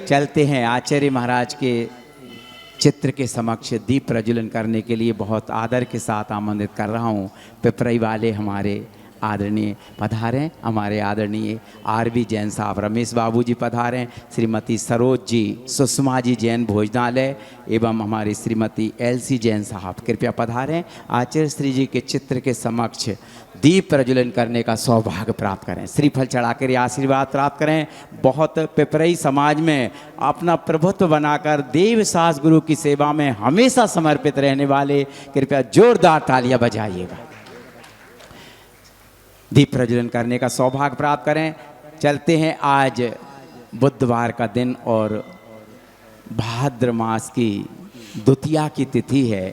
चलते हैं आचार्य महाराज के चित्र के समक्ष दीप प्रज्वलन करने के लिए बहुत आदर के साथ आमंत्रित कर रहा हूँ। पिपरई वाले हमारे आदरणीय पधारें, हमारे आदरणीय आर.बी. जैन साहब, रमेश बाबू जी पधारें, श्रीमती सरोज जी, सुषमा जी जैन भोजनालय एवं हमारी श्रीमती एल.सी. जैन साहब कृपया पधारें। आचार्य श्री जी के चित्र के समक्ष दीप प्रज्वलन करने का सौभाग्य प्राप्त करें, श्रीफल चढ़ाकर ये आशीर्वाद प्राप्त करें। बहुत पिपरई समाज में अपना प्रभुत्व बनाकर देव सास गुरु की सेवा में हमेशा समर्पित रहने वाले कृपया जोरदार तालियां बजाइएगा। दीप प्रज्वलन करने का सौभाग्य प्राप्त करें। चलते हैं, आज बुधवार का दिन और भाद्र मास की द्वितीया की तिथि है।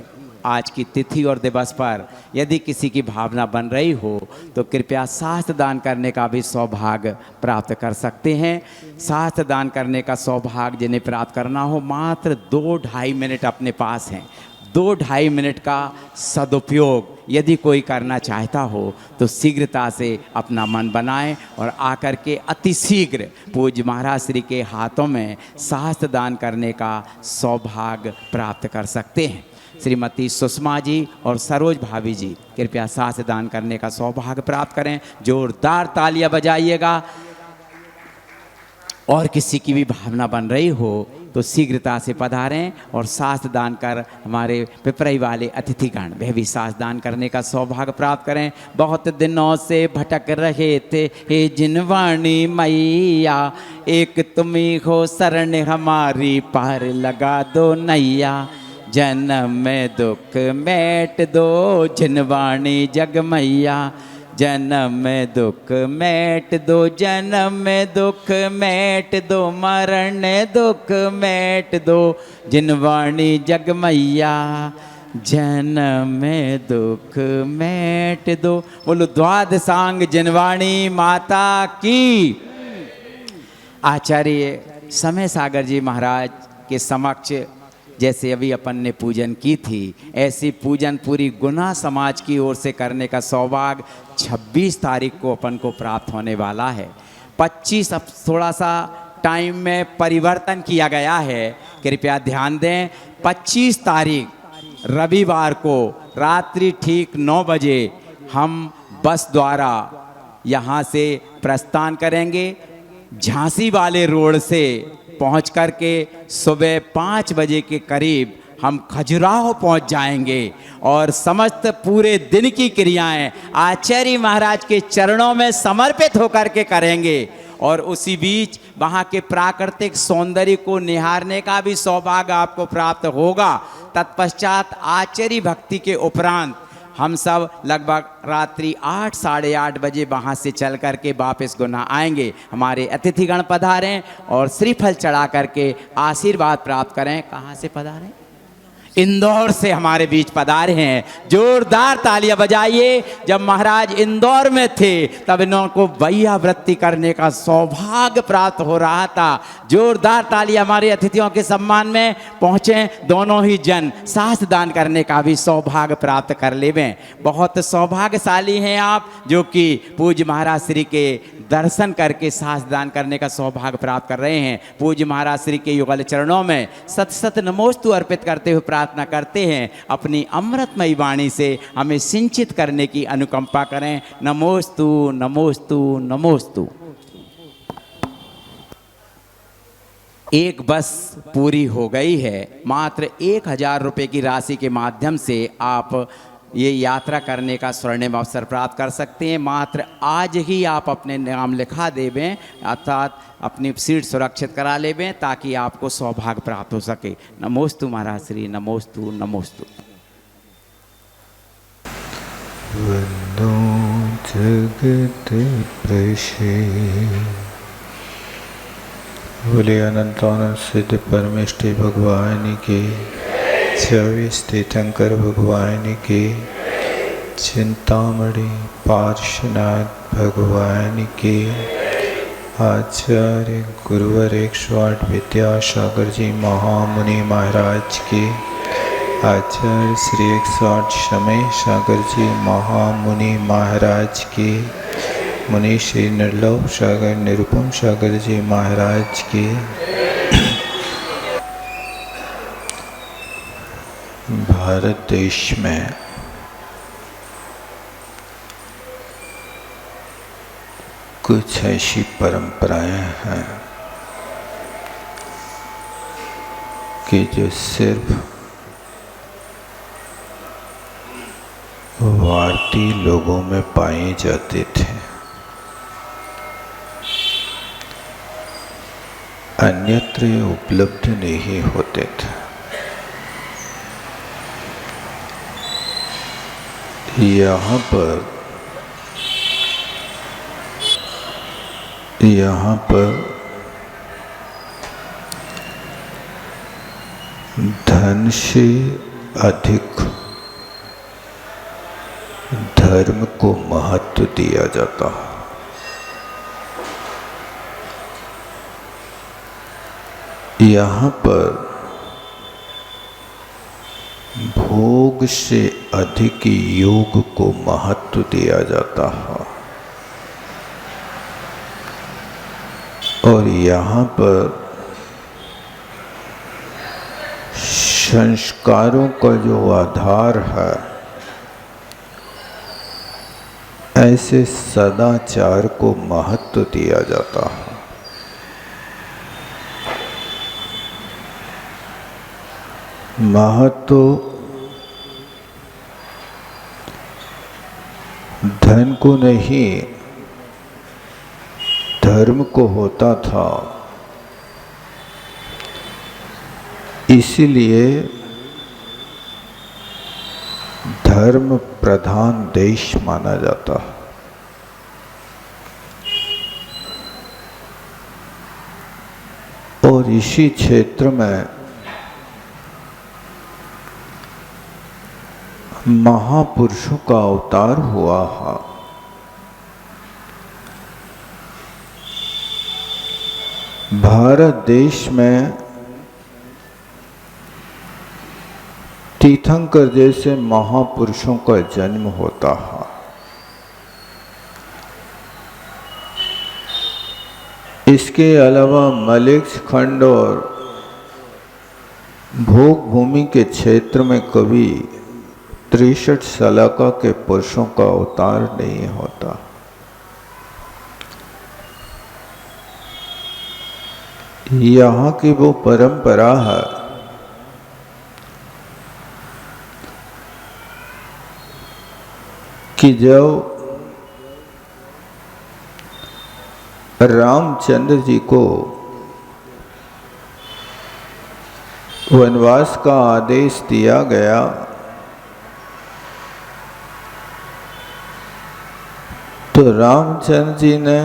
आज की तिथि और दिवस पर यदि किसी की भावना बन रही हो तो कृपया शास्त्र दान करने का भी सौभाग्य प्राप्त कर सकते हैं। शास्त्र दान करने का सौभाग्य जिन्हें प्राप्त करना हो, मात्र 2-2.5 मिनट अपने पास हैं। 2-2.5 मिनट का सदुपयोग यदि कोई करना चाहता हो तो शीघ्रता से अपना मन बनाएं और आकर के अति शीघ्र पूज्य महाराज श्री के हाथों में शास्त्र दान करने का सौभाग्य प्राप्त कर सकते हैं। श्रीमती सुषमा जी और सरोज भाभी जी कृपया शास्त्र दान करने का सौभाग्य प्राप्त करें। जोरदार तालियां बजाइएगा। और किसी की भी भावना बन रही हो तो शीघ्रता से पधारें और शास्त्र दान कर हमारे पिपरई वाले अतिथिगण वह भी शास्त्र दान करने का सौभाग्य प्राप्त करें। बहुत दिनों से भटक रहे थे हे जिनवाणी मैया, एक तुम्ही हो शरण हमारी, पार लगा दो नैया। जन्म में दुख मेट दो जिनवाणी जग मैया, जन्म में दुख मेट दो, जन्म में दुख मेट दो, मरण दुख मेट दो जिनवाणी जग मैया, जन्म में दुख मेट दो। बोलो द्वादशांग जिनवाणी माता की। आचार्य समय सागर जी महाराज के समक्ष जैसे अभी अपन ने पूजन की थी, ऐसी पूजन पूरी गुना समाज की ओर से करने का सौभाग्य 26 तारीख को अपन को प्राप्त होने वाला है। 25 अब थोड़ा सा टाइम में परिवर्तन किया गया है, कृपया ध्यान दें। 25 तारीख रविवार को रात्रि ठीक 9 बजे हम बस द्वारा यहाँ से प्रस्थान करेंगे। झांसी वाले रोड से पहुंच करके सुबह 5 बजे के करीब हम खजुराहो पहुंच जाएंगे और समस्त पूरे दिन की क्रियाएं आचार्य महाराज के चरणों में समर्पित होकर के करेंगे। और उसी बीच वहाँ के प्राकृतिक सौंदर्य को निहारने का भी सौभाग्य आपको प्राप्त होगा। तत्पश्चात आचार्य भक्ति के उपरांत हम सब लगभग रात्रि 8 साढ़े 8 बजे वहाँ से चल करके वापस गुना आएंगे। हमारे अतिथिगण पधारें और श्रीफल चढ़ा करके आशीर्वाद प्राप्त करें। कहाँ से पधारें? इंदौर से हमारे बीच पधारे हैं। जोरदार तालियां बजाइए। जब महाराज इंदौर में थे तब इनको वैया वृत्ति करने का सौभाग्य प्राप्त हो रहा था। जोरदार तालियां हमारे अतिथियों के सम्मान में पहुँचे दोनों ही जन। शास्त्र दान करने का भी सौभाग्य प्राप्त कर लेवें। बहुत सौभाग्यशाली हैं आप जो कि पूज्य महाराज श्री के दर्शन करके शास्त्र दान करने का सौभाग्य प्राप्त कर रहे हैं। पूज्य महाराज श्री के युगल चरणों में सत सत नमोस्तु अर्पित करते हुए प्रार्थना करते हैं अपनी अमृतमयी वाणी से हमें सिंचित करने की अनुकंपा करें। नमोस्तु नमोस्तु नमोस्तु। एक बस पूरी हो गई है। मात्र 1000 रुपये की राशि के माध्यम से आप ये यात्रा करने का स्वर्णिम अवसर प्राप्त कर सकते हैं। मात्र आज ही आप अपने नाम लिखा देवें, अर्थात अपनी सीट सुरक्षित करा लेवें ताकि आपको सौभाग्य प्राप्त हो सके। नमोस्तु महाराज श्री, नमोस्तु नमोस्तु। वंदो जगत प्रशे बोले अनंतानंद सिद्ध परमेष्टि भगवान के, 24 तीर्थंकर भगवान के, चिंतामणि पार्श्वनाथ भगवान के, आचार्य गुरुवर 108 विद्यासागर जी महामुनि महाराज के, आचार्य श्री 108 समय सागर जी महामुनि महाराज के, मुनि श्री निर्लोभ सागर निरुपम सागर जी महाराज के, भारत देश में कुछ ऐसी परंपराएं हैं कि जो सिर्फ भारतीय लोगों में पाए जाते थे, अन्यत्र ये उपलब्ध नहीं होते थे। यहाँ पर धन से अधिक धर्म को महत्व दिया जाता है। यहाँ पर भोग से अधिक योग को महत्व दिया जाता है और यहाँ पर संस्कारों का जो आधार है, ऐसे सदाचार को महत्व दिया जाता है। महत्व धन को नहीं, धर्म को होता था। इसीलिए धर्म प्रधान देश माना जाता है। और इसी क्षेत्र में महापुरुषों का अवतार हुआ है। भारत देश में तीर्थंकर जैसे महापुरुषों का जन्म होता है। इसके अलावा मलिक्स खंड और भोग भूमि के क्षेत्र में कभी 63 सलाका के पुरुषों का अवतार नहीं होता। यहाँ की वो परंपरा है कि जब रामचंद्र जी को वनवास का आदेश दिया गया, तो रामचंद्र जी ने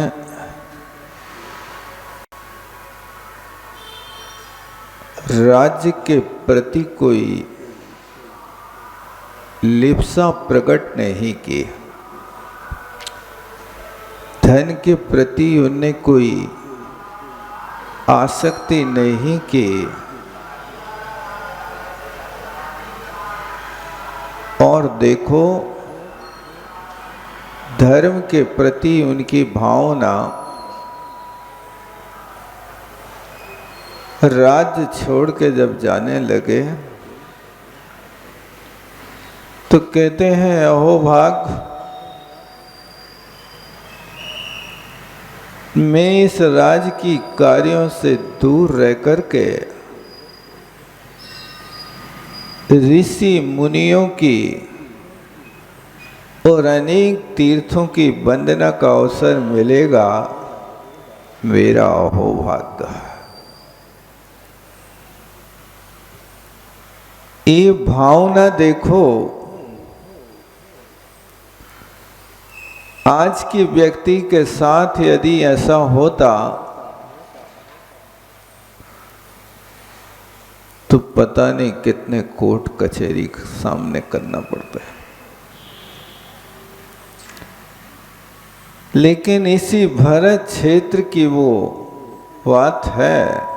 राज्य के प्रति कोई लिप्सा प्रकट नहीं की। धन के प्रति उन्हें कोई आसक्ति नहीं की और देखो, धर्म के प्रति उनकी भावना राज्य छोड़ के जब जाने लगे तो कहते हैं, अहो भाग, मैं इस राज्य की कार्यों से दूर रह करके ऋषि मुनियों की और अनेक तीर्थों की वंदना का अवसर मिलेगा, मेरा अहोभाग्य है। ये भावना देखो, आज के व्यक्ति के साथ यदि ऐसा होता तो पता नहीं कितने कोर्ट कचहरी सामने करना पड़ता है। लेकिन इसी भारत क्षेत्र की वो बात है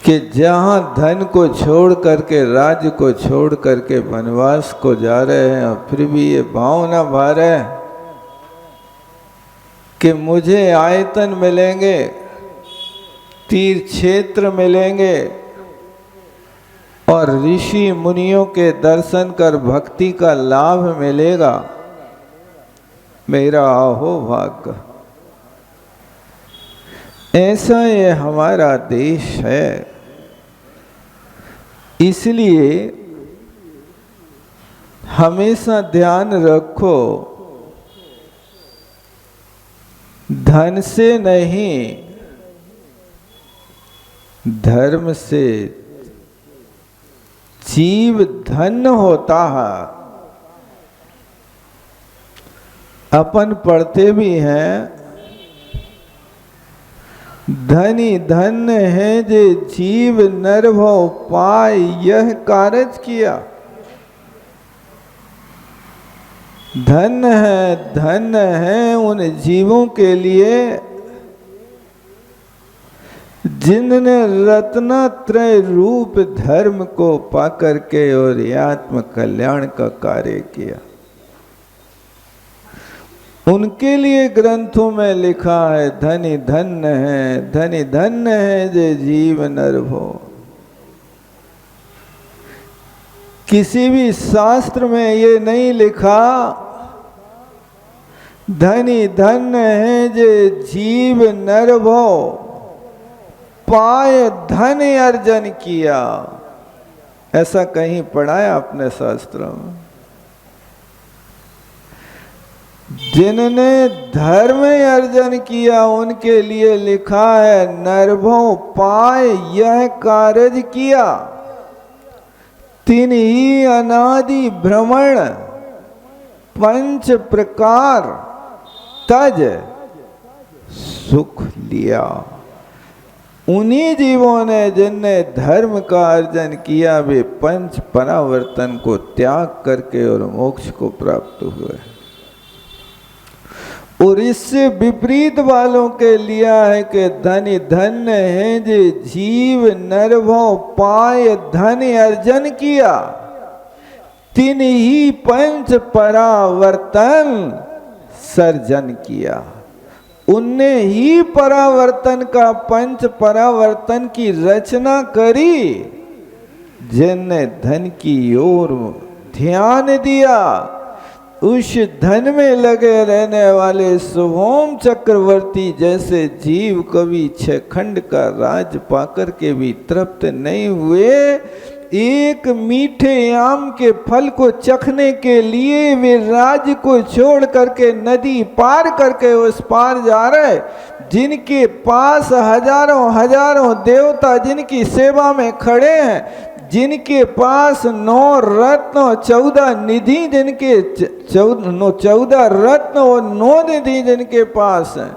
कि जहां धन को छोड़ करके, राज्य को छोड़ करके वनवास को जा रहे हैं और फिर भी ये भावना भार है कि मुझे आयतन मिलेंगे, तीर्थ क्षेत्र मिलेंगे, और ऋषि मुनियों के दर्शन कर भक्ति का लाभ मिलेगा। मेरा अहो भाग्य। ऐसा ये हमारा देश है। इसलिए हमेशा ध्यान रखो, धन से नहीं धर्म से जीव धन्य होता है। अपन पढ़ते भी हैं, धनी धन्य है जे जीव नर भव पाय यह कारज किया। धन्य है उन जीवों के लिए जिनने रत्नत्रय रूप धर्म को पाकर के और आत्म कल्याण का कार्य किया। उनके लिए ग्रंथों में लिखा है, धनी धन्य है जे जीव नर भो। किसी भी शास्त्र में ये नहीं लिखा धनी धन्य है जे जीव नर भो पाय धन अर्जन किया। ऐसा कहीं पढ़ा है अपने शास्त्रों में? जिनने धर्म अर्जन किया उनके लिए लिखा है, नरभो पाय यह कार्य किया। तीन ही अनादि भ्रमण पंच प्रकार तज सुख लिया। उन्हीं जीवों ने जिनने धर्म का अर्जन किया, वे पंच परावर्तन को त्याग करके और मोक्ष को प्राप्त हुए। और इससे विपरीत वालों के लिया है कि धनी धन्य है जे जीव नरभव पाय धन अर्जन किया। तीन ही पंच परावर्तन सर्जन किया। उनने ही परावर्तन का पंच परावर्तन की रचना करी। जिनने धन की ओर ध्यान दिया, उस धन में लगे रहने वाले शुभोम चक्रवर्ती जैसे जीव कभी 6 खंड का राज पाकर के भी तृप्त नहीं हुए। एक मीठे आम के फल को चखने के लिए वे राज्य को छोड़ करके नदी पार करके उस पार जा रहे, जिनके पास हजारों देवता जिनकी सेवा में खड़े हैं, जिनके पास 9 रत्न 14 निधि, जिनके 14 रत्न और 9 निधि जिनके पास है,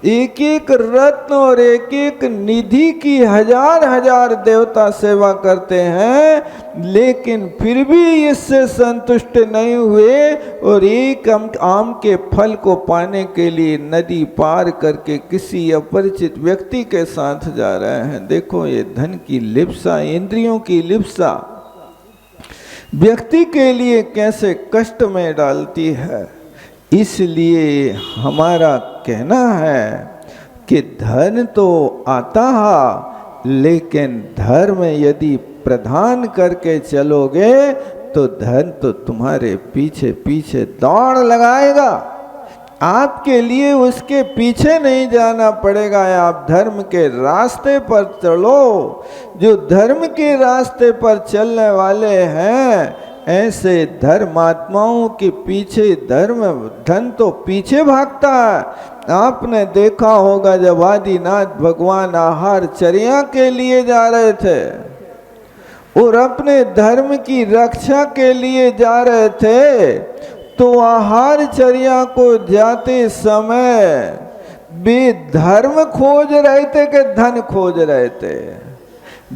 एक एक रत्न और एक एक निधि की हजार देवता सेवा करते हैं, लेकिन फिर भी इससे संतुष्ट नहीं हुए और एक आम के फल को पाने के लिए नदी पार करके किसी अपरिचित व्यक्ति के साथ जा रहे हैं। देखो ये धन की लिप्सा, इंद्रियों की लिप्सा व्यक्ति के लिए कैसे कष्ट में डालती है। इसलिए हमारा कहना है कि धन तो आता है, लेकिन धर्म यदि प्रदान करके चलोगे तो धन तो तुम्हारे पीछे पीछे दौड़ लगाएगा। आपके लिए उसके पीछे नहीं जाना पड़ेगा। आप धर्म के रास्ते पर चलो। जो धर्म के रास्ते पर चलने वाले हैं, ऐसे धर्मात्माओं के पीछे धन तो पीछे भागता है। आपने देखा होगा जब आदिनाथ भगवान आहार चर्या के लिए जा रहे थे और अपने धर्म की रक्षा के लिए जा रहे थे, तो आहार चर्या को जाते समय वे धर्म खोज रहे थे कि धन खोज रहे थे?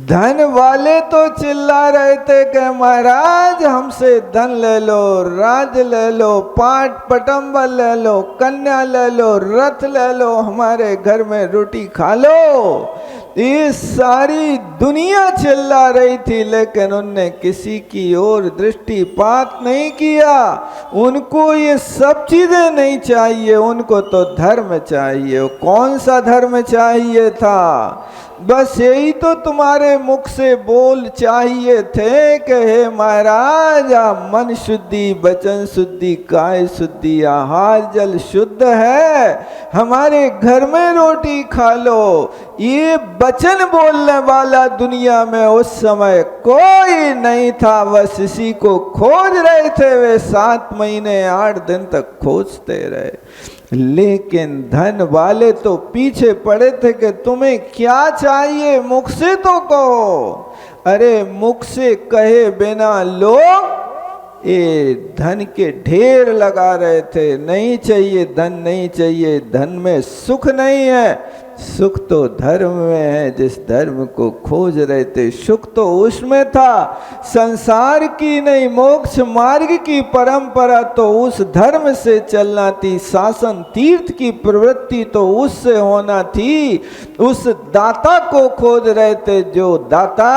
धन वाले तो चिल्ला रहे थे कि महाराज हमसे धन ले लो, राज ले लो, पाट पटंबर ले लो, कन्या ले लो, रथ ले लो, हमारे घर में रोटी खा लो। ये सारी दुनिया चिल्ला रही थी, लेकिन उनने किसी की ओर दृष्टिपात नहीं किया। उनको ये सब चीजें नहीं चाहिए, उनको तो धर्म चाहिए। कौन सा धर्म चाहिए था? बस यही तो तुम्हारे मुख से बोल चाहिए थे कि हे महाराज, मन शुद्धि, वचन शुद्धि, काय शुद्धि, आहार जल शुद्ध है, हमारे घर में रोटी खा लो। ये वचन बोलने वाला दुनिया में उस समय कोई नहीं था। बस इसी को खोज रहे थे। वे 7 महीने 8 दिन तक खोजते रहे, लेकिन धन वाले तो पीछे पड़े थे कि तुम्हें क्या चाहिए, मुख से तो कहो। अरे मुख से कहे बिना लोग ये धन के ढेर लगा रहे थे। नहीं चाहिए धन, नहीं चाहिए धन में सुख नहीं है, सुख तो धर्म में है। जिस धर्म को खोज रहे थे सुख तो उसमें था। संसार की नहीं, मोक्ष मार्ग की परंपरा तो उस धर्म से चलना थी। शासन तीर्थ की प्रवृत्ति तो उससे होना थी। उस दाता को खोज रहे थे जो दाता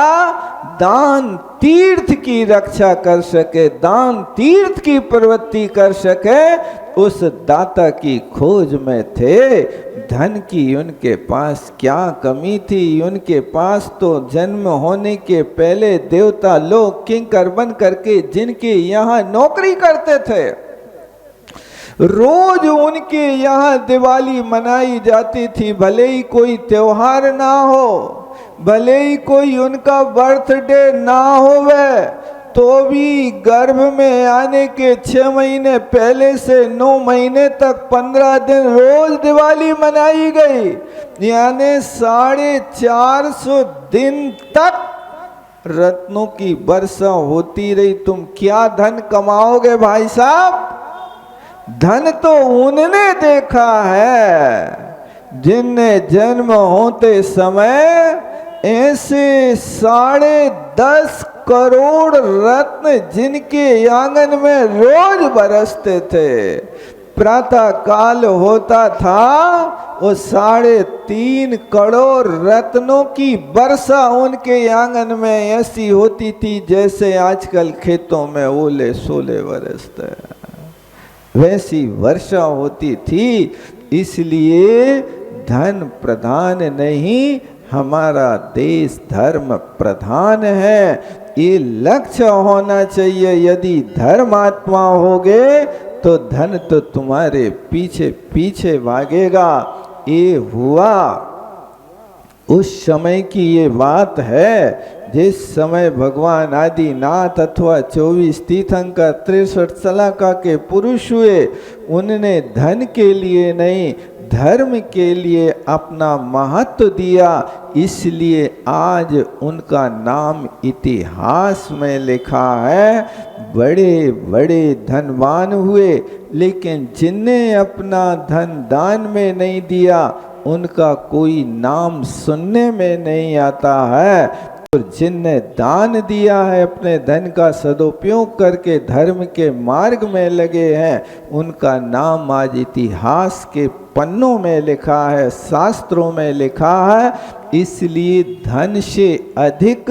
दान तीर्थ की रक्षा कर सके, दान तीर्थ की प्रवृत्ति कर सके, उस दाता की खोज में थे। धन की उनके पास क्या कमी थी? उनके पास तो जन्म होने के पहले देवता लोग किंकर बन करके जिनके यहाँ नौकरी करते थे, रोज उनके यहाँ दिवाली मनाई जाती थी। भले ही कोई त्योहार ना हो, भले ही कोई उनका बर्थडे ना होवे, तो भी गर्भ में आने के 6 महीने पहले से 9 महीने तक 15 दिन रोज दिवाली मनाई गई। यानी 450 दिन तक रत्नों की वर्षा होती रही। तुम क्या धन कमाओगे भाई साहब? धन तो उन्होंने देखा है जिनने जन्म होते समय ऐसे 10.5 करोड़ रत्न जिनके आंगन में रोज बरसते थे। प्रातः काल होता था, वो 3.5 करोड़ रत्नों की वर्षा उनके आंगन में ऐसी होती थी जैसे आजकल खेतों में ओले सोले बरसते हैं, वैसी वर्षा होती थी। इसलिए धन प्रधान नहीं, हमारा देश धर्म प्रधान है। ये लक्ष्य होना चाहिए। यदि धर्मात्मा होगे तो धन तो तुम्हारे पीछे पीछे भागेगा। ये हुआ उस समय की ये बात है जिस समय भगवान आदिनाथ अथवा 24 तीर्थंकर 63 सलाका के पुरुष हुए। उनने धन के लिए नहीं, धर्म के लिए अपना महत्व दिया। इसलिए आज उनका नाम इतिहास में लिखा है। बड़े बड़े धनवान हुए, लेकिन जिनने अपना धन दान में नहीं दिया उनका कोई नाम सुनने में नहीं आता है। और जिनने दान दिया है, अपने धन का सदुपयोग करके धर्म के मार्ग में लगे हैं, उनका नाम आज इतिहास के पन्नों में लिखा है, शास्त्रों में लिखा है। इसलिए धन से अधिक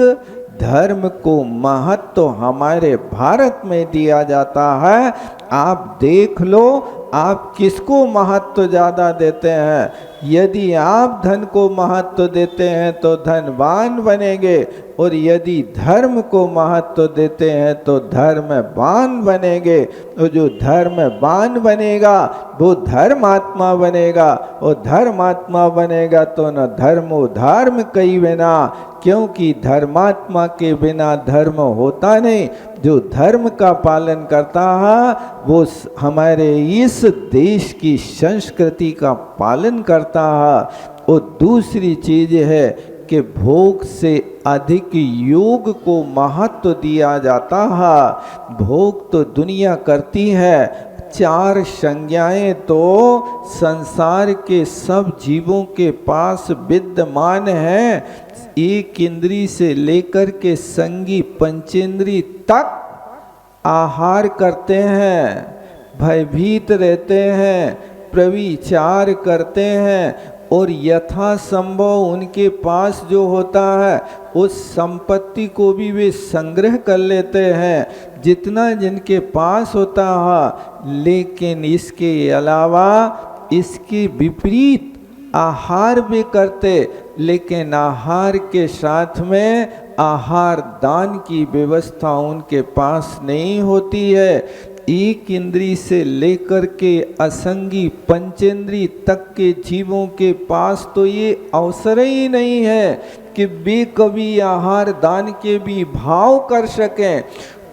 धर्म को महत्व हमारे भारत में दिया जाता है। आप देख लो, आप किसको महत्व ज़्यादा देते हैं? यदि आप धन को महत्व देते हैं तो धनवान बनेंगे, और यदि धर्म को महत्व देते हैं तो धर्मवान बनेंगे। और जो धर्मवान बनेगा वो धर्मात्मा बनेगा, और धर्मात्मा बनेगा तो न धर्मो धर्म कई बिना, क्योंकि धर्मात्मा के बिना धर्म होता नहीं। जो धर्म का पालन करता है वो हमारे इस देश की संस्कृति का पालन करता है। और दूसरी चीज है कि भोग से अधिक योग को महत्व दिया जाता है। भोग तो दुनिया करती है, 4 संज्ञाएं तो संसार के सब जीवों के पास विद्यमान हैं। एक इंद्री से लेकर के संगी पंचेंद्री तक आहार करते हैं, भयभीत रहते हैं, प्रविचार करते हैं, और यथासंभव उनके पास जो होता है उस संपत्ति को भी वे संग्रह कर लेते हैं जितना जिनके पास होता है। लेकिन इसके अलावा इसके विपरीत आहार भी करते, लेकिन आहार के साथ में आहार दान की व्यवस्था उनके पास नहीं होती है। एक इंद्री से लेकर के असंगी पंचेंद्री तक के जीवों के पास तो ये अवसर ही नहीं है कि वे कभी आहार दान के भी भाव कर सकें।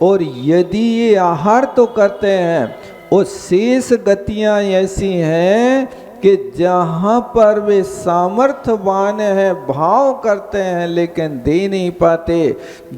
और यदि ये आहार तो करते हैं, और शेष गतियां ऐसी हैं कि जहाँ पर वे सामर्थ्यवान है भाव करते हैं लेकिन दे नहीं पाते।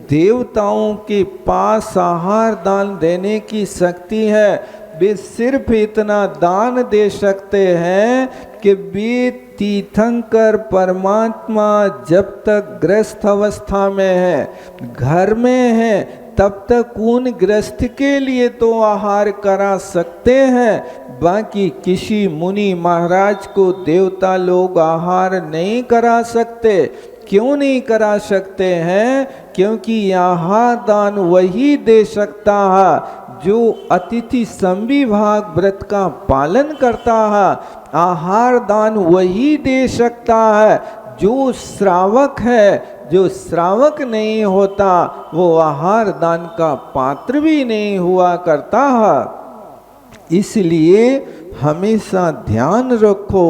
देवताओं के पास आहार दान देने की शक्ति है, वे सिर्फ इतना दान दे सकते हैं कि वे तीर्थंकर परमात्मा जब तक गृहस्थ अवस्था में है, घर में है, तब तक उन गृहस्थ के लिए तो आहार करा सकते हैं। बाकी किसी मुनि महाराज को देवता लोग आहार नहीं करा सकते। क्यों नहीं करा सकते हैं? क्योंकि आहार दान वही दे सकता है जो अतिथि संविभाग व्रत का पालन करता है। आहार दान वही दे सकता है जो श्रावक है। जो श्रावक नहीं होता वो आहार दान का पात्र भी नहीं हुआ करता है। इसलिए हमेशा ध्यान रखो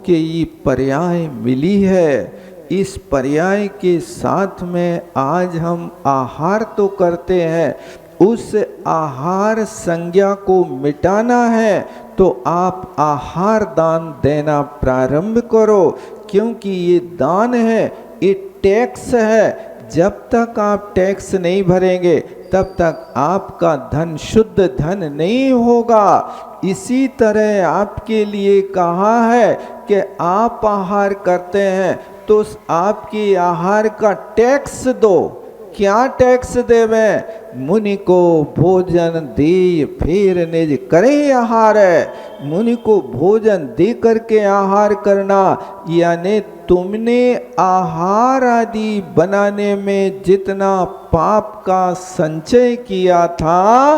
कि ये पर्याय मिली है। इस पर्याय के साथ में आज हम आहार तो करते हैं, उस आहार संज्ञा को मिटाना है तो आप आहार दान देना प्रारंभ करो। क्योंकि ये दान है, ये टैक्स है। जब तक आप टैक्स नहीं भरेंगे तब तक आपका धन शुद्ध धन नहीं होगा। इसी तरह आपके लिए कहा है कि आप आहार करते हैं तो उस आपके आहार का टैक्स दो। क्या टैक्स देवे? मुनि को भोजन दे फिर निज करे आहार है। मुनि को भोजन दे करके आहार करना, यानी तुमने आहार आदि बनाने में जितना पाप का संचय किया था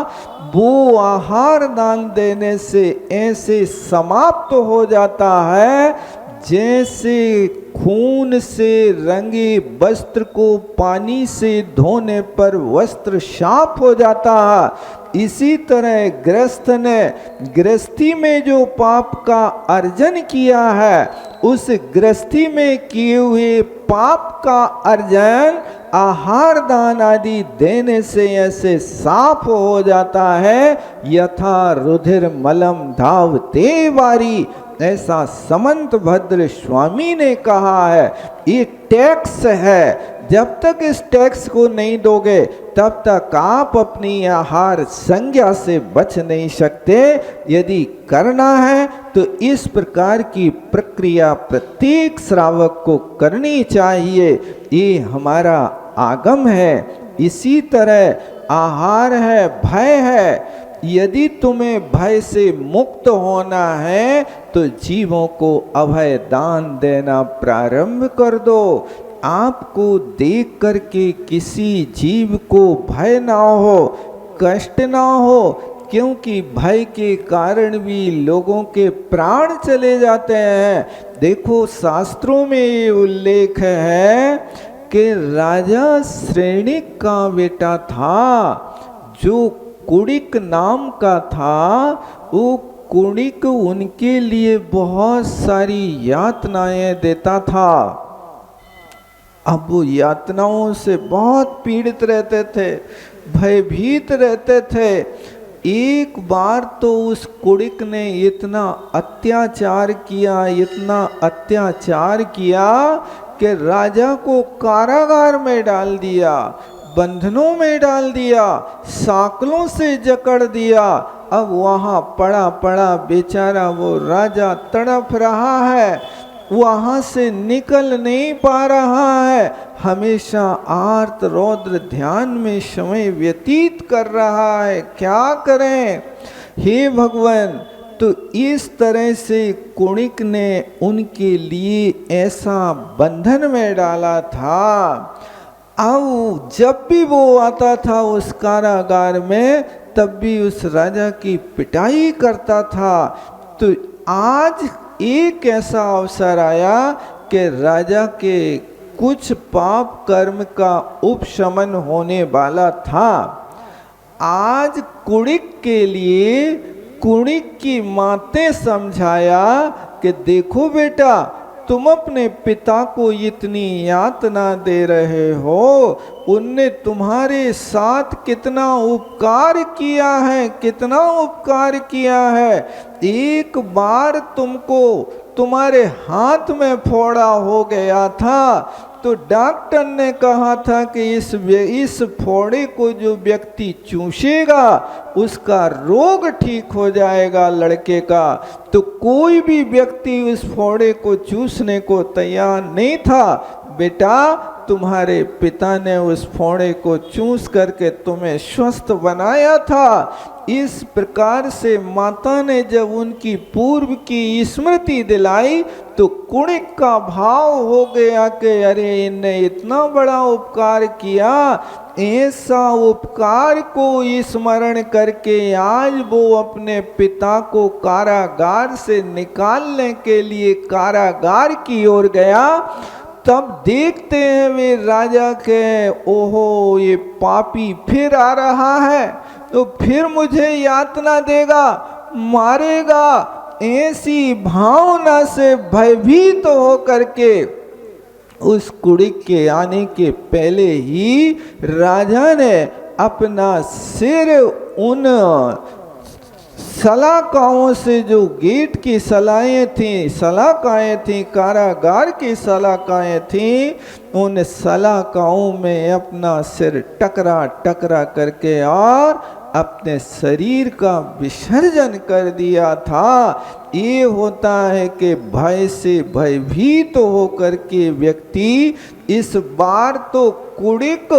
वो आहार दान देने से ऐसे समाप्त हो जाता है जैसे खून से रंगे वस्त्र को पानी से धोने पर वस्त्र साफ हो जाता है। इसी तरह गृहस्थ ने गृहस्थी में जो पाप का अर्जन किया है उस गृहस्थी में किए हुए पाप का अर्जन आहार दान आदि देने से ऐसे साफ हो जाता है, यथा रुधिर मलम धावते वारी। ऐसा समंत भद्र स्वामी ने कहा है। ये टैक्स है, जब तक इस टैक्स को नहीं दोगे तब तक आप अपनी आहार संज्ञा से बच नहीं सकते। यदि करना है तो इस प्रकार की प्रक्रिया प्रत्येक श्रावक को करनी चाहिए। ये हमारा आगम है। इसी तरह आहार है, भय है। यदि तुम्हें भय से मुक्त होना है तो जीवों को अभय दान देना प्रारंभ कर दो। आपको देख करके किसी जीव को भय ना हो, कष्ट ना हो, क्योंकि भय के कारण भी लोगों के प्राण चले जाते हैं। देखो शास्त्रों में ये उल्लेख है कि राजा श्रेणिक का बेटा था जो कुड़िक नाम का था। वो कुड़िक उनके लिए बहुत सारी यातनाएं देता था। अब वो यातनाओं से बहुत पीड़ित रहते थे, भयभीत रहते थे। एक बार तो उस कुड़िक ने इतना अत्याचार किया, इतना अत्याचार किया कि राजा को कारागार में डाल दिया, बंधनों में डाल दिया, साकलों से जकड़ दिया। अब वहाँ पड़ा पड़ा बेचारा वो राजा तड़प रहा है, वहाँ से निकल नहीं पा रहा है, हमेशा आर्त रौद्र ध्यान में समय व्यतीत कर रहा है। क्या करें हे भगवान? तो इस तरह से कुणिक ने उनके लिए ऐसा बंधन में डाला था। अब जब भी वो आता था उस कारागार में तब भी उस राजा की पिटाई करता था। तो आज एक ऐसा अवसर आया कि राजा के कुछ पाप कर्म का उपशमन होने वाला था। आज कुड़िक के लिए कुड़िक की माते समझाया कि देखो बेटा, तुम अपने पिता को इतनी यातना दे रहे हो, उनने तुम्हारे साथ कितना उपकार किया है, कितना उपकार किया है। एक बार तुमको तुम्हारे हाथ में फोड़ा हो गया था तो डॉक्टर ने कहा था कि इस फोड़े को जो व्यक्ति चूसेगा उसका रोग ठीक हो जाएगा लड़के का। तो कोई भी व्यक्ति उस फोड़े को चूसने को तैयार नहीं था। बेटा, तुम्हारे पिता ने उस फोड़े को चूस करके तुम्हें स्वस्थ बनाया था। इस प्रकार से माता ने जब उनकी पूर्व की स्मृति दिलाई तो कुड़िक का भाव हो गया कि अरे इनने इतना बड़ा उपकार किया। ऐसा उपकार को स्मरण करके आज वो अपने पिता को कारागार से निकालने के लिए कारागार की ओर गया। तब देखते हैं वे राजा के, ओहो ये पापी फिर आ रहा है, तो फिर मुझे यातना देगा, मारेगा। ऐसी भावना से भयभीत तो हो करके उस कुड़िक के आने के पहले ही राजा ने अपना सिर उन सलाखाओं से, जो गेट की सलाखें थी, सलाखाएं थी, कारागार की सलाखाएं थी, उन सलाखाओं में अपना सिर टकरा टकरा करके और अपने शरीर का विसर्जन कर दिया था। ये होता है कि भय से भयभीत तो होकर के व्यक्ति इस बार तो कुड़िक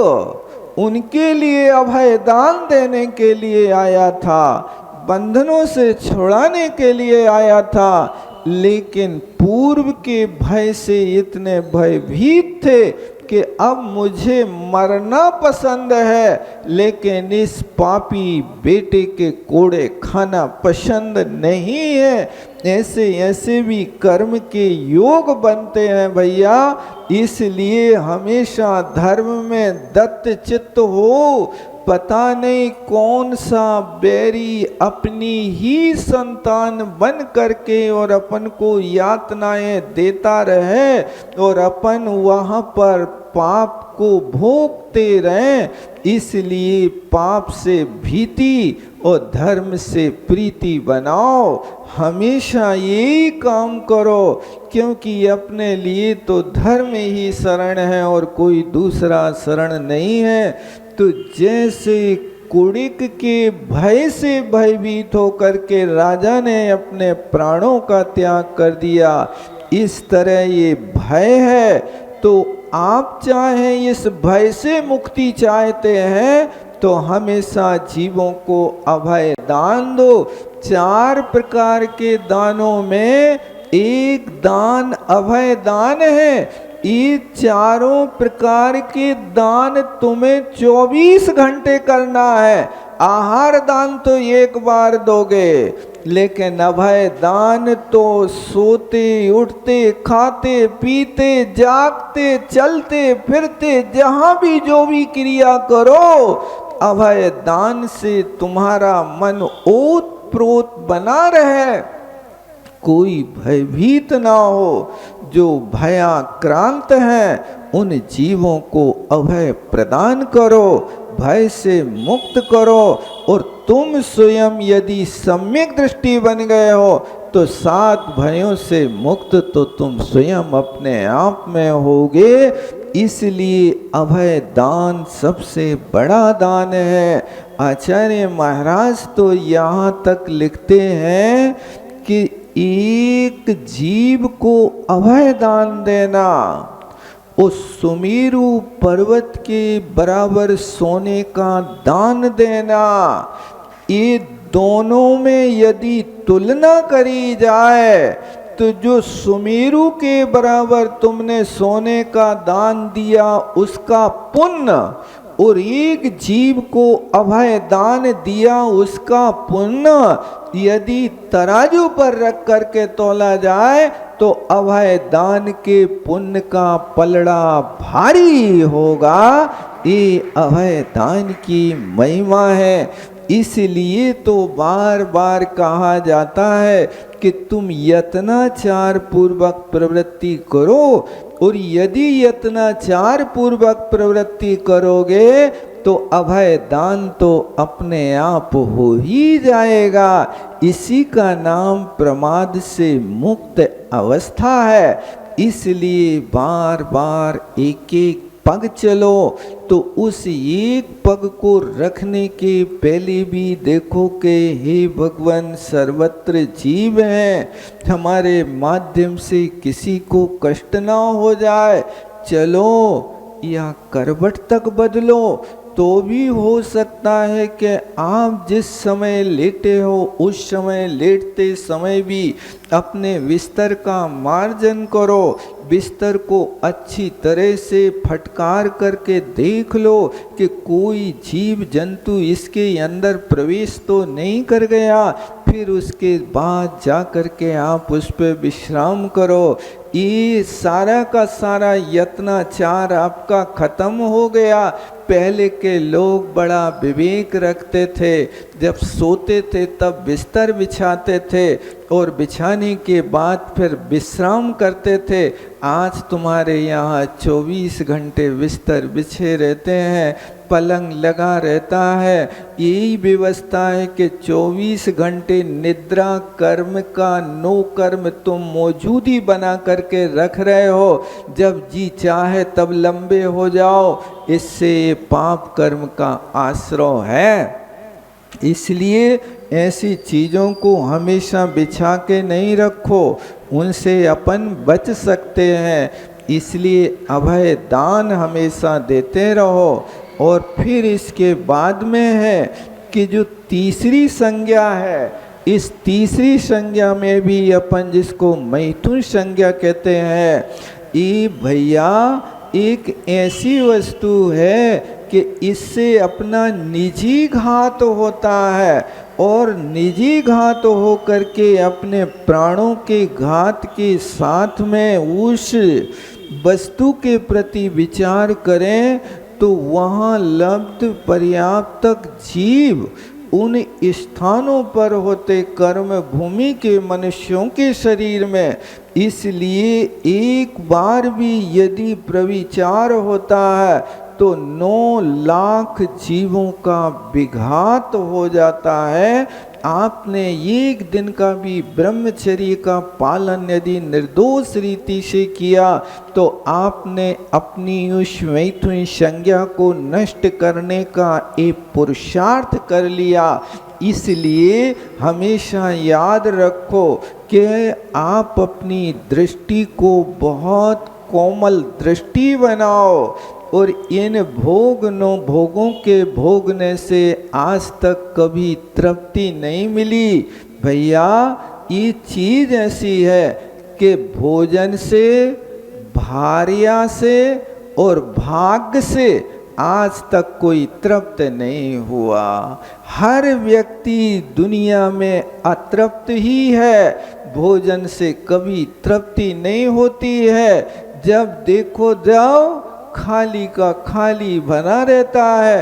उनके लिए अभय दान देने के लिए आया था, बंधनों से छुड़ाने के लिए आया था, लेकिन पूर्व के भय से इतने भयभीत थे कि अब मुझे मरना पसंद है, लेकिन इस पापी बेटे के कोड़े खाना पसंद नहीं है। ऐसे ऐसे भी कर्म के योग बनते हैं भैया। इसलिए हमेशा धर्म में दत्त चित्त हो। पता नहीं कौन सा बैरी अपनी ही संतान बन करके और अपन को यातनाएं देता रहे और अपन वहाँ पर पाप को भोगते रहें। इसलिए पाप से भीति और धर्म से प्रीति बनाओ। हमेशा यही काम करो, क्योंकि अपने लिए तो धर्म ही शरण है और कोई दूसरा शरण नहीं है। तो जैसे कुड़िक के भय से भयभीत होकर के राजा ने अपने प्राणों का त्याग कर दिया, इस तरह ये भय है। तो आप चाहे इस भय से मुक्ति चाहते हैं तो हमेशा जीवों को अभय दान दो। 4 प्रकार के दानों में एक दान अभय दान है। ये चारों प्रकार के दान तुम्हें 24 घंटे करना है। आहार दान तो एक बार दोगे, लेकिन अभय दान तो सोते उठते खाते पीते जागते चलते फिरते जहां भी जो भी क्रिया करो, अभय दान से तुम्हारा मन ओतप्रोत बना रहे, कोई भयभीत ना हो। जो भयाक्रांत हैं उन जीवों को अभय प्रदान करो, भय से मुक्त करो। और तुम स्वयं यदि सम्यक दृष्टि बन गए हो तो 7 भयों से मुक्त तो तुम स्वयं अपने आप में होगे। इसलिए अभय दान सबसे बड़ा दान है। आचार्य महाराज तो यहाँ तक लिखते हैं कि एक जीव को अभय दान देना, उस सुमेरु पर्वत के बराबर सोने का दान देना, ये दोनों में यदि तुलना करी जाए तो जो सुमेरु के बराबर तुमने सोने का दान दिया उसका पुण्य और एक जीव को अभय दान दिया, उसका पुण्य यदि तराजू पर रख करके तोला जाए तो अभय दान के पुण्य का पलड़ा भारी होगा। ये अभय दान की महिमा है। इसलिए तो बार बार कहा जाता है कि तुम यत्नाचार पूर्वक प्रवृत्ति करो, और यदि यत्नाचार पूर्वक प्रवृत्ति करोगे तो अभय दान तो अपने आप हो ही जाएगा। इसी का नाम प्रमाद से मुक्त अवस्था है। इसलिए बार बार एक एक पग चलो, तो उस एक पग को रखने के पहले भी देखो कि हे भगवान सर्वत्र जीव हैं, हमारे माध्यम से किसी को कष्ट ना हो जाए। चलो या करवट तक बदलो, तो भी हो सकता है कि आप जिस समय लेटे हो उस समय लेटते समय भी अपने बिस्तर का मार्जन करो। बिस्तर को अच्छी तरह से फटकार करके देख लो कि कोई जीव जंतु इसके अंदर प्रवेश तो नहीं कर गया। फिर उसके बाद जा कर के आप उस पर विश्राम करो। ये सारा का सारा यत्नाचार आपका खत्म हो गया। पहले के लोग बड़ा विवेक रखते थे, जब सोते थे तब बिस्तर बिछाते थे और बिछाने के बाद फिर विश्राम करते थे। आज तुम्हारे यहाँ 24 घंटे बिस्तर बिछे रहते हैं, पलंग लगा रहता है। यही व्यवस्था है कि 24 घंटे निद्रा कर्म का नो कर्म तुम मौजूदी बना करके रख रहे हो। जब जी चाहे तब लंबे हो जाओ, इससे पाप कर्म का आश्रय है। इसलिए ऐसी चीज़ों को हमेशा बिछा के नहीं रखो, उनसे अपन बच सकते हैं। इसलिए अभय दान हमेशा देते रहो। और फिर इसके बाद में है कि जो तीसरी संज्ञा है, इस तीसरी संज्ञा में भी अपन जिसको मैथुन संज्ञा कहते हैं, ये भैया एक ऐसी वस्तु है कि इससे अपना निजी घात होता है, और निजी घात हो करके अपने प्राणों के घात के साथ में उस वस्तु के प्रति विचार करें तो वहाँ लब्ध पर्याप्तक जीव उन स्थानों पर होते कर्म भूमि के मनुष्यों के शरीर में। इसलिए एक बार भी यदि प्रविचार होता है तो 9 लाख जीवों का विघात हो जाता है। आपने एक दिन का भी ब्रह्मचर्य का पालन यदि निर्दोष रीति से किया तो आपने अपनी उस मैथुन संज्ञा को नष्ट करने का एक पुरुषार्थ कर लिया। इसलिए हमेशा याद रखो कि आप अपनी दृष्टि को बहुत कोमल दृष्टि बनाओ, और इन भोगों के भोगने से आज तक कभी तृप्ति नहीं मिली। भैया ये चीज़ ऐसी है कि भोजन से, भार्या से और भाग्य से आज तक कोई तृप्त नहीं हुआ। हर व्यक्ति दुनिया में अतृप्त ही है, भोजन से कभी तृप्ति नहीं होती है। जब देखो जाओ खाली का खाली भरा रहता है।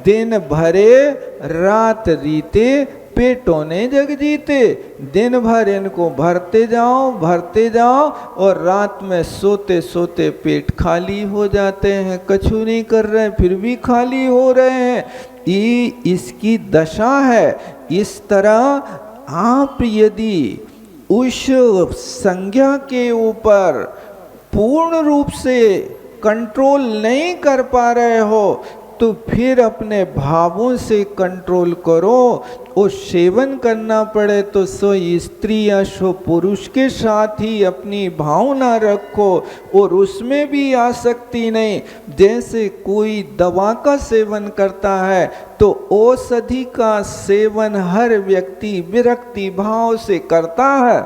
दिन भरे रात रीते पेटों ने जग जीते। दिन भर इनको भरते जाओ और रात में सोते सोते पेट खाली हो जाते हैं। कछु नहीं कर रहे फिर भी खाली हो रहे हैं। ये इसकी दशा है। इस तरह आप यदि उस संज्ञा के ऊपर पूर्ण रूप से कंट्रोल नहीं कर पा रहे हो तो फिर अपने भावों से कंट्रोल करो। और सेवन करना पड़े तो सो स्त्री या सो पुरुष के साथ ही अपनी भावना रखो, और उसमें भी आसक्ति नहीं। जैसे कोई दवा का सेवन करता है तो औषधि का सेवन हर व्यक्ति विरक्ति भाव से करता है।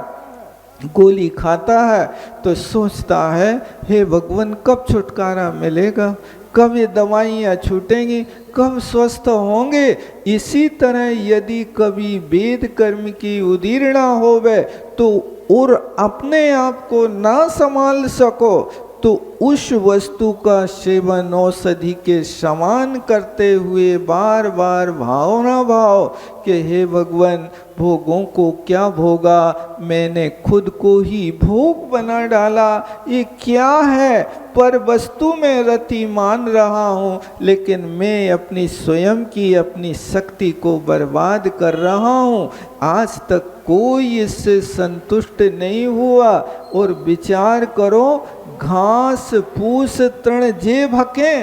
गोली खाता है तो सोचता है हे भगवान कब छुटकारा मिलेगा, कब ये दवाइयाँ छूटेंगी, कब स्वस्थ होंगे। इसी तरह यदि कभी वेद कर्म की उदीर्णा होवे तो और अपने आप को ना संभाल सको तो उस वस्तु का सेवन औषधि के समान करते हुए बार बार भावना भाव कि हे भगवान, भोगों को क्या भोगा, मैंने खुद को ही भोग बना डाला, ये क्या है। पर वस्तु में रति मान रहा हूँ, लेकिन मैं अपनी स्वयं की अपनी शक्ति को बर्बाद कर रहा हूँ। आज तक कोई इससे संतुष्ट नहीं हुआ। और विचार करो, घास फूस तृण जे भके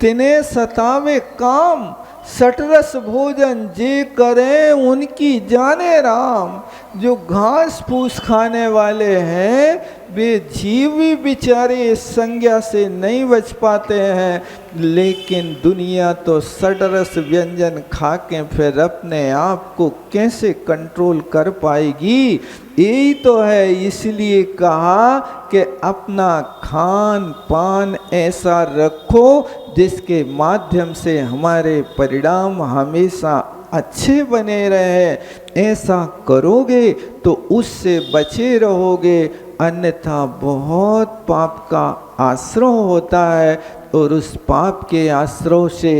तिने सतावे काम, सटरस भोजन जे करें उनकी जाने राम। जो घास फूस खाने वाले हैं वे जीव भी बेचारे इस संज्ञा से नहीं बच पाते हैं, लेकिन दुनिया तो सटरस व्यंजन खा के फिर अपने आप को कैसे कंट्रोल कर पाएगी। यही तो है, इसलिए कहा कि अपना खान पान ऐसा रखो जिसके माध्यम से हमारे परिणाम हमेशा अच्छे बने रहे। ऐसा करोगे तो उससे बचे रहोगे, अन्यथा बहुत पाप का आश्रय होता है। और उस पाप के आश्रय से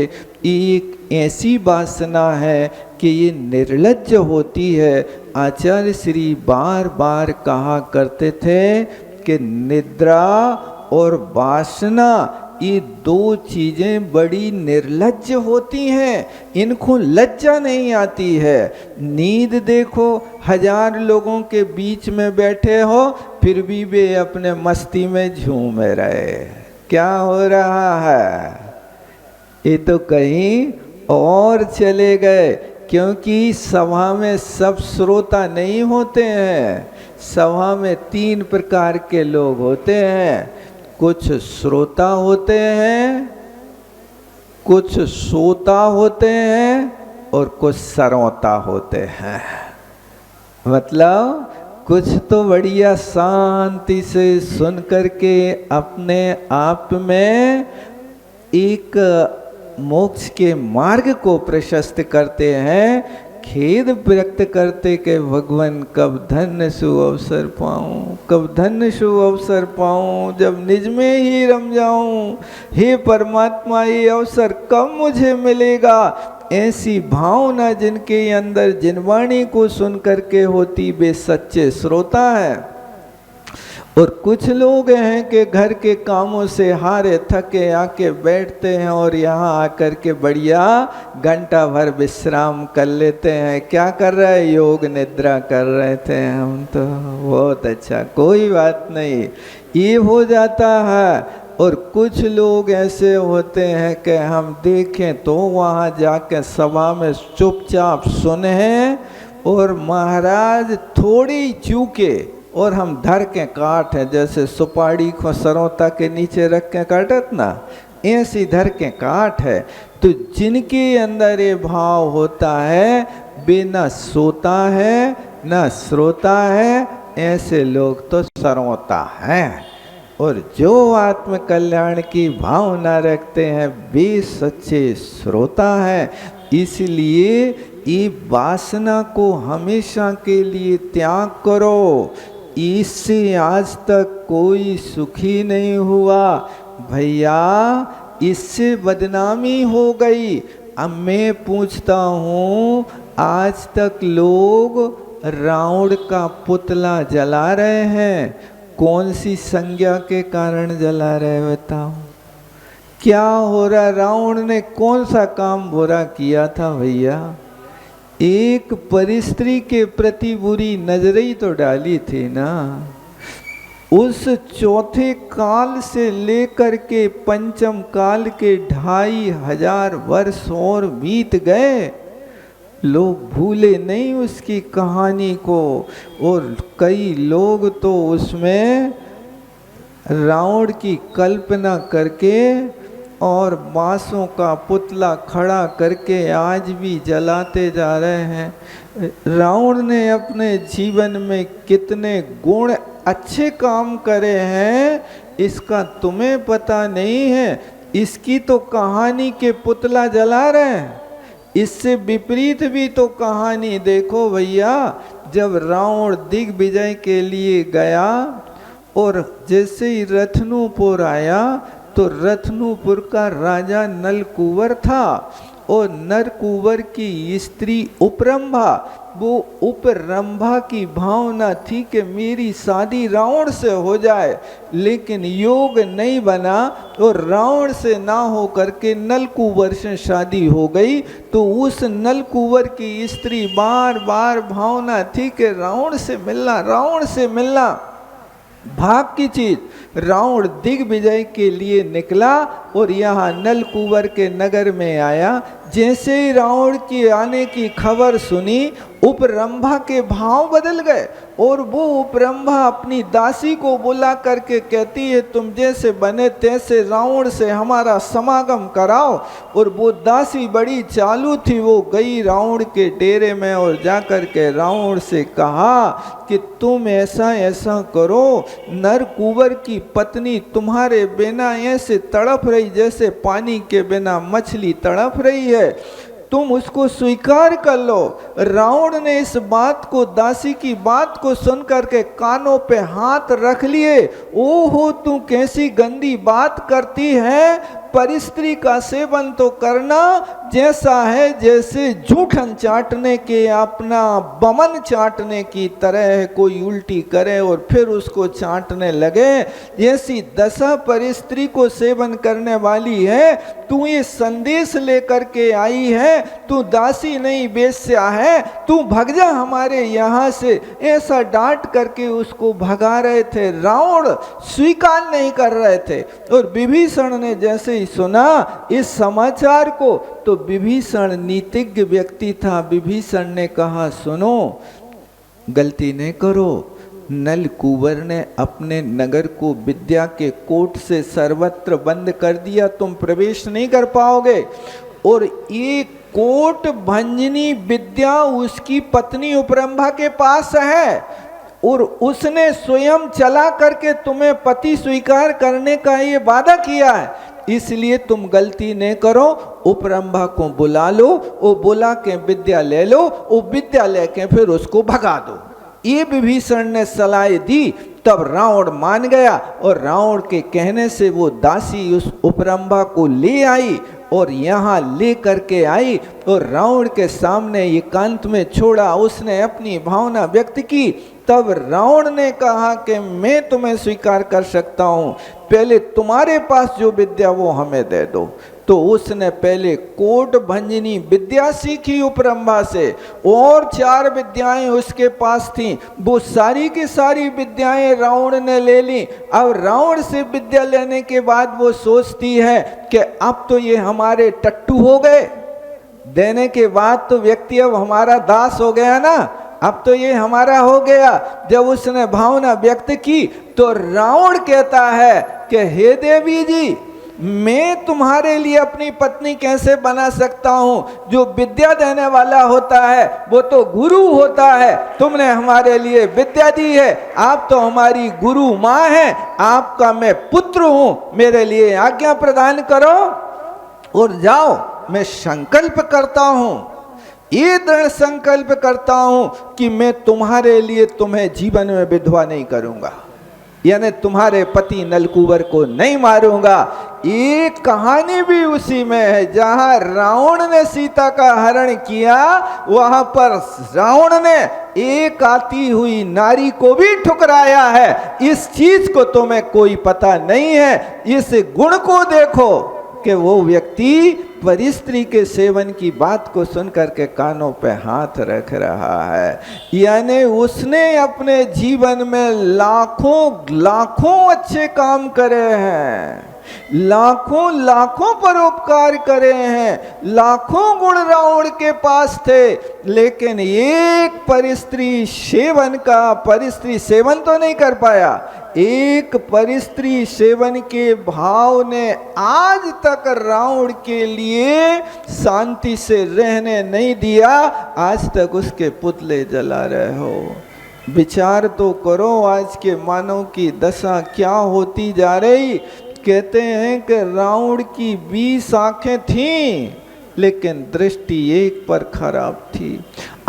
एक ऐसी वासना है कि ये निर्लज्ज होती है। आचार्य श्री बार बार कहा करते थे कि निद्रा और वासना ये दो चीजें बड़ी निर्लज्ज होती हैं, इनको लज्जा नहीं आती है। नींद देखो, 1000 लोगों के बीच में बैठे हो फिर भी वे अपने मस्ती में झूम रहे। क्या हो रहा है? ये तो कहीं और चले गए, क्योंकि सभा में सब श्रोता नहीं होते हैं। सभा में 3 प्रकार के लोग होते हैं, कुछ श्रोता होते हैं, कुछ सोता होते हैं और कुछ सरोता होते हैं। मतलब कुछ तो बढ़िया शांति से सुन करके अपने आप में एक मोक्ष के मार्ग को प्रशस्त करते हैं, खेद व्यक्त करते कि भगवान कब धन्य सु अवसर पाऊँ, कब धन्य सु अवसर पाऊँ, जब निज में ही रम जाऊँ। हे परमात्मा, ये अवसर कब मुझे मिलेगा। ऐसी भावना जिनके अंदर जिन वाणी को सुन करके होती वे सच्चे श्रोता हैं। और कुछ लोग हैं कि घर के कामों से हारे थके आके बैठते हैं और यहाँ आकर के बढ़िया घंटा भर विश्राम कर लेते हैं। क्या कर रहे हैं? योग निद्रा कर रहे थे हम तो। बहुत अच्छा, कोई बात नहीं, ये हो जाता है। और कुछ लोग ऐसे होते हैं कि हम देखें तो वहाँ जाके सभा में चुपचाप सुने और महाराज थोड़ी चूके और हम धर के काट है, जैसे सुपारी को सरोता के नीचे रख के काटत ना, ऐसी धर के काट है। तो जिनके अंदर ये भाव होता है वे न सोता है न श्रोता है, ऐसे लोग तो सरोता हैं। और जो आत्म कल्याण की भावना रखते हैं वे सच्चे श्रोता हैं। इसलिए ये वासना को हमेशा के लिए त्याग करो। इससे आज तक कोई सुखी नहीं हुआ भैया, इससे बदनामी हो गई। अब मैं पूछता हूँ, आज तक लोग रावण का पुतला जला रहे हैं, कौन सी संज्ञा के कारण जला रहे बताओ? क्या हो रहा? रावण ने कौन सा काम बुरा किया था भैया? एक परिस्त्री के प्रति बुरी नजर ही तो डाली थी ना। उस चौथे काल से लेकर के पंचम काल के 2500 वर्ष और बीत गए, लोग भूले नहीं उसकी कहानी को। और कई लोग तो उसमें रावण की कल्पना करके और बांसों का पुतला खड़ा करके आज भी जलाते जा रहे हैं। रावण ने अपने जीवन में कितने गुण अच्छे काम करे हैं इसका तुम्हें पता नहीं है। इसकी तो कहानी के पुतला जला रहे हैं। इससे विपरीत भी तो कहानी देखो भैया। जब रावण दिग्विजय के लिए गया और जैसे ही रत्नपुर आया तो रत्नपुर का राजा नलकुवर था और नरकुवर की स्त्री उपरंभा, वो उपरंभा की भावना थी कि मेरी शादी रावण से हो जाए, लेकिन योग नहीं बना और रावण से ना हो करके नलकुवर से शादी हो गई। तो उस नलकुवर की स्त्री बार बार भावना थी कि रावण से मिलना, रावण से मिलना। भाग की चीज, रावण दिग्विजय के लिए निकला और यहाँ नलकुवर के नगर में आया। जैसे ही रावण की आने की खबर सुनी, उपरंभा के भाव बदल गए और वो उपरंभा अपनी दासी को बुला करके कहती है, तुम जैसे बने तैसे रावण से हमारा समागम कराओ। और वो दासी बड़ी चालू थी, वो गई रावण के डेरे में और जाकर के रावण से कहा कि तुम ऐसा ऐसा करो, नरकुवर की पत्नी तुम्हारे बिना ऐसे तड़प रही जैसे पानी के बिना मछली तड़प रही है, तुम उसको स्वीकार कर लो। रावण ने इस बात को, दासी की बात को सुनकर के कानों पे हाथ रख लिए। ओहो, तू कैसी गंदी बात करती है, परिस्त्री का सेवन तो करना जैसा है जैसे जूठन चाटने के, अपना बमन चाटने की तरह कोई उल्टी करे और फिर उसको चाटने लगे, जैसी दशा परिस्त्री को सेवन करने वाली है। तू ये संदेश लेकर के आई है, तू दासी नहीं वेश्या है, तू भग जा हमारे यहाँ से। ऐसा डांट करके उसको भगा रहे थे, रावण स्वीकार नहीं कर रहे थे। और विभीषण ने जैसे सुना इस समाचार को तो विभीषण नीतिज्ञ व्यक्ति था। विभीषण ने कहा, सुनो, गलती नहीं करो, नलकुवर ने अपने नगर को विद्या के कोट से सर्वत्र बंद कर दिया, तुम प्रवेश नहीं कर पाओगे। और ये कोट भंजनी विद्या उसकी पत्नी उपरंभा के पास है और उसने स्वयं चला करके तुम्हें पति स्वीकार करने का ये वादा किया है। इसलिए तुम गलती नहीं करो, उपरंभा को बुला लो, वो बुला के विद्या ले लो, वो विद्या लेके फिर उसको भगा दो। ये विभीषण ने सलाह दी, तब रावण मान गया और रावण के कहने से वो दासी उस उपरंभा को ले आई और यहाँ ले करके आई और रावण के सामने एकांत में छोड़ा। उसने अपनी भावना व्यक्त की। तब रावण ने कहा कि मैं तुम्हें स्वीकार कर सकता हूँ, पहले तुम्हारे पास जो विद्या वो हमें दे दो। तो उसने पहले कोट भंजनी विद्या सीखी उपरंभा से, और 4 विद्याएं उसके पास थीं, वो सारी की सारी विद्याएं रावण ने ले ली। अब रावण से विद्या लेने के बाद वो सोचती है कि अब तो ये हमारे टट्टू हो गए, देने के बाद तो व्यक्ति अब हमारा दास हो गया ना, अब तो ये हमारा हो गया। जब उसने भावना व्यक्त की तो रावण कहता है कि हे देवी जी, मैं तुम्हारे लिए अपनी पत्नी कैसे बना सकता हूँ? जो विद्या देने वाला होता है वो तो गुरु होता है, तुमने हमारे लिए विद्या दी है, आप तो हमारी गुरु माँ हैं, आपका मैं पुत्र हूँ, मेरे लिए आज्ञा प्रदान करो और जाओ। मैं संकल्प करता हूँ, ये दृढ़ संकल्प करता हूँ कि मैं तुम्हारे लिए तुम्हें जीवन में विधवा नहीं करूँगा, यानी तुम्हारे पति नलकुवर को नहीं मारूंगा। एक कहानी भी उसी में है, जहां रावण ने सीता का हरण किया, वहां पर रावण ने एक आती हुई नारी को भी ठुकराया है। इस चीज को तुम्हें कोई पता नहीं है। इस गुण को देखो कि वो व्यक्ति परिस्त्री के सेवन की बात को सुनकर के कानों पे हाथ रख रहा है, यानी उसने अपने जीवन में लाखों अच्छे काम करे हैं, लाखों परोपकार करे हैं, लाखों गुण रावण के पास थे, लेकिन एक परिस्त्री सेवन तो नहीं कर पाया। एक परिस्त्री सेवन के भाव ने आज तक रावण के लिए शांति से रहने नहीं दिया। आज तक उसके पुतले जला रहे हो। विचार तो करो आज के मानव की दशा क्या होती जा रही। कहते हैं कि रावण की 20 आंखें थीं, लेकिन दृष्टि एक पर खराब थी।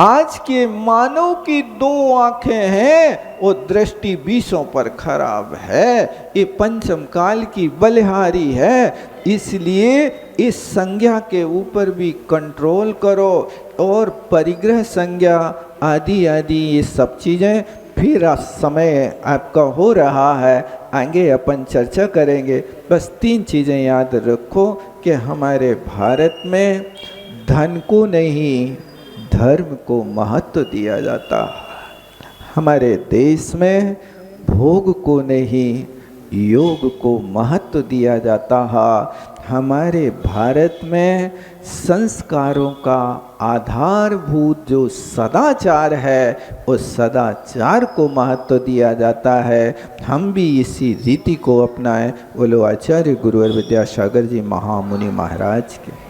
आज के मानव की 2 आंखें हैं, वो दृष्टि 20 पर खराब है। ये पंचम काल की बलिहारी है। इसलिए इस संज्ञा के ऊपर भी कंट्रोल करो, और परिग्रह संज्ञा आदि आदि ये सब चीज़ें फिर समय आपका हो रहा है, आगे अपन चर्चा करेंगे। बस 3 चीज़ें याद रखो कि हमारे भारत में धन को नहीं, धर्म को महत्व दिया जाता है। हमारे देश में भोग को नहीं, योग को महत्व दिया जाता है। हमारे भारत में संस्कारों का आधारभूत जो सदाचार है, उस सदाचार को महत्व दिया जाता है। हम भी इसी रीति को अपनाएं। बोलो आचार्य गुरुवर विद्यासागर जी महामुनि महाराज के।